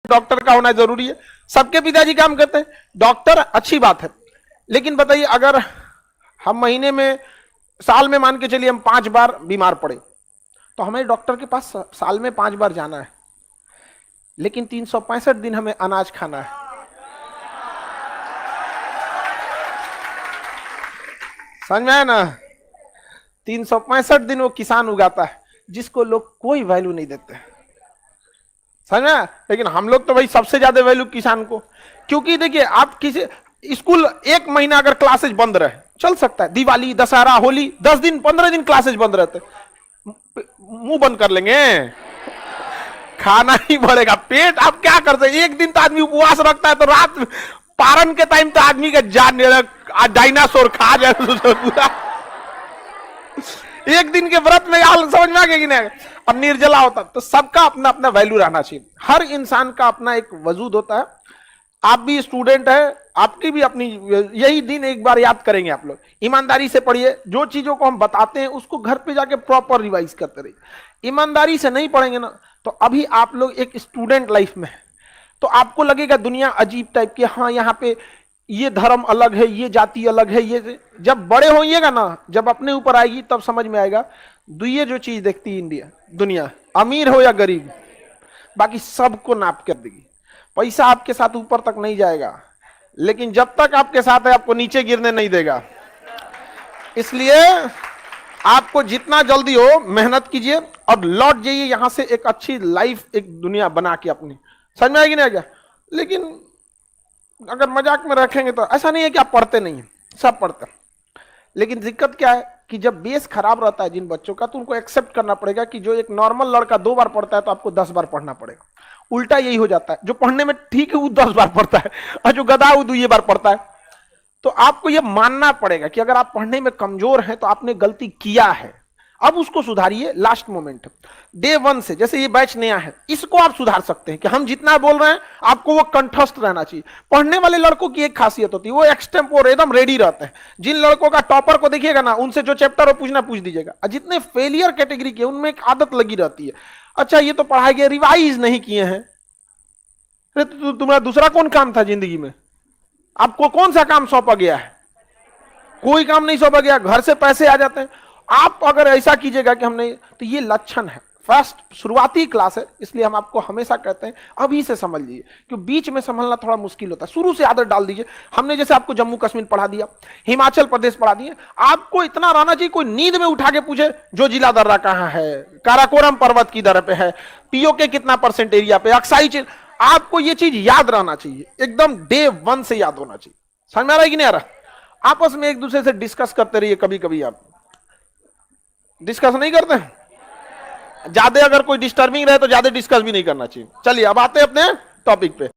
Doctor का होना जरूरी है। सबके पिताजी काम करते हैं, डॉक्टर अच्छी बात है, लेकिन बताइए अगर हम महीने में, साल में मान के चलिए हम 5 बार बीमार पड़े, तो हमें डॉक्टर के पास साल में 5 बार जाना है, लेकिन 365 दिन हमें अनाज खाना है। समझ में आया ना? 365 दिन वो किसान उगाता है, जिसको लोग कोई वैल्यू नहीं देते, समझ में? लेकिन हम लोग तो भाई सबसे ज्यादा वैल्यू किसान को, क्योंकि देखिए आप किसी स्कूल 1 महीना अगर क्लासेज बंद रहे, चल सकता है, दिवाली, दशहरा, होली, 10 दिन 15 दिन क्लासेज बंद रहते, मुंह बंद कर लेंगे, खाना ही पड़ेगा, पेट आप क्या करते हैं? 1 दिन तो आदमी उपवास रखता है, तो रात पारण के टाइम तो आदमी का जान डायनासोर खा जाए पूरा। 1 दिन के व्रत में हाल समझ में आ गया कि नहीं? और निर्जला होता, तो सबका अपना अपना वैल्यू रहना चाहिए, हर इंसान का अपना एक वजूद होता है। आप भी स्टूडेंट है, आपकी भी अपनी, यही दिन एक बार याद करेंगे आप लोग, ईमानदारी से पढ़िए, जो चीजों को हम बताते हैं उसको घर पे जाके प्रॉपर रिवाइज करते रहिए। ईमानदारी से नहीं पढ़ेंगे ना, तो अभी आप लोग एक स्टूडेंट लाइफ में है, तो आपको लगेगा दुनिया अजीब टाइप की, हाँ यहाँ पे ये धर्म अलग है, ये जाति अलग है, ये जब बड़े होइएगा ना, जब अपने ऊपर आएगी तब समझ में आएगा। दुनिया जो चीज देखती है इंडिया, दुनिया अमीर हो या गरीब, बाकी सबको नाप कर देगी। पैसा आपके साथ ऊपर तक नहीं जाएगा, लेकिन जब तक आपके साथ है आपको नीचे गिरने नहीं देगा। इसलिए आपको जितना जल्दी हो मेहनत कीजिए और लौट जाइए यहां से एक अच्छी लाइफ, एक दुनिया बना के अपनी। समझ में आएगी नहीं क्या? लेकिन अगर मजाक में रखेंगे तो ऐसा नहीं है कि आप पढ़ते नहीं हैं, सब पढ़ते हैं, लेकिन दिक्कत क्या है कि जब बेस खराब रहता है जिन बच्चों का, तो उनको एक्सेप्ट करना पड़ेगा कि जो एक नॉर्मल लड़का 2 बार पढ़ता है तो आपको 10 बार पढ़ना पड़ेगा। उल्टा यही हो जाता है, जो पढ़ने में ठीक है वो 10 बार पढ़ता है, और जो गधा वो 2 बार पढ़ता है। तो आपको यह मानना पड़ेगा कि अगर आप पढ़ने में कमजोर हैं तो आपने गलती किया है, अब उसको सुधारिए। लास्ट मोमेंट डे 1 से, जैसे ये बैच नया है, इसको आप सुधार सकते हैं कि हम जितना बोल रहे हैं आपको वो कंठस्थ रहना चाहिए। पढ़ने वाले लड़कों की एक खासियत होती है, वो एक्सटेम्पोर एकदम रेडी रहते हैं। जिन लड़कों का टॉपर को देखिएगा ना, उनसे जो चैप्टर हो पूछना पूछ दीजिएगा, और जितने फेलियर कैटेगरी के उनमें एक आदत लगी रहती है, अच्छा ये तो पढ़ाई गया, रिवाइज नहीं किए हैं। अरे तुम्हारा दूसरा कौन काम था जिंदगी में? आपको कौन सा काम सौंपा गया है? कोई काम नहीं सौंपा गया, घर से पैसे आ जाते हैं। आप अगर ऐसा कीजिएगा कि हम नहीं, तो ये लक्षण है। फर्स्ट शुरुआती क्लास है, इसलिए हम आपको हमेशा कहते हैं अभी से समझ लीजिए, क्योंकि बीच में संभलना थोड़ा मुश्किल होता है। शुरू से आदत डाल दीजिए। हमने जैसे आपको जम्मू कश्मीर पढ़ा दिया, हिमाचल प्रदेश पढ़ा दिए, आपको इतना रहना चाहिए कोई नींद में उठा के पूछे जो जिला दर्रा कहां है, काराकोरम पर्वत की दर पे है, पीओके कितना % एरिया पे, अक्साई, आपको ये चीज याद रहना चाहिए, एकदम डे 1 से याद होना चाहिए। समझ में आ रहा है कि नहीं आ रहा? आपस में एक दूसरे से डिस्कस करते रहिए। कभी कभी आप डिस्कस नहीं करते हैं, ज्यादा अगर कोई डिस्टर्बिंग रहे तो ज्यादा डिस्कस भी नहीं करना चाहिए। चलिए अब आते हैं अपने टॉपिक पे।